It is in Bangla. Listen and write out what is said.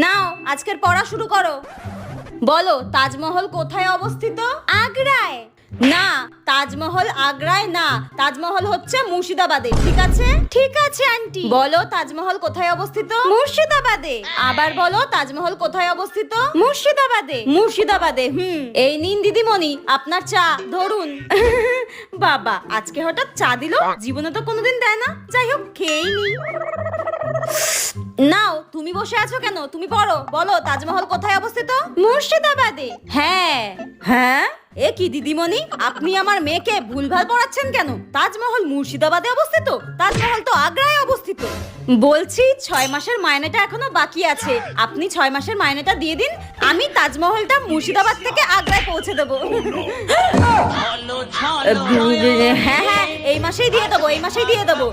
নাও আজকের পড়া শুরু করো। বলো তাজমহল কোথায় অবস্থিত? আগ্রায়। না, তাজমহল আগ্রায় না, তাজমহল হচ্ছে মুর্শিদাবাদে। ঠিক আছে? ঠিক আছে আন্টি। বলো তাজমহল কোথায় অবস্থিত? মুর্শিদাবাদে। আবার বলো তাজমহল কোথায় অবস্থিত? মুর্শিদাবাদে। মুর্শিদাবাদে। এই নিন দিদিমণি আপনার চা, ধরুন। বাবা আজকে হঠাৎ চা দিল, জীবনে তো কোনোদিন দেয় না। যাই হোক খেয়েই নি। নাও তুমি বসে আছো কেন? তুমি পড়ো। বলো তাজমহল কোথায় অবস্থিত? মুর্শিদাবাদে। হ্যাঁ হ্যাঁ, এ কি দিদিমণি, আপনি আমার মেয়েকে ভুলভাল পড়াচ্ছেন কেন? তাজমহল মুর্শিদাবাদে অবস্থিত, তাজমহল তো আগ্রায় অবস্থিত। বলছি 6 মাসের মাইনেটা এখনো বাকি আছে, আপনি 6 মাসের মাইনেটা দিয়ে দিন, আমি তাজমহলটা মুর্শিদাবাদ থেকে আগ্রায় পৌঁছে দেবো। হ্যাঁ হ্যাঁ, এই মাসেই দিয়ে দেবো, এই মাসেই দিয়ে দেবো।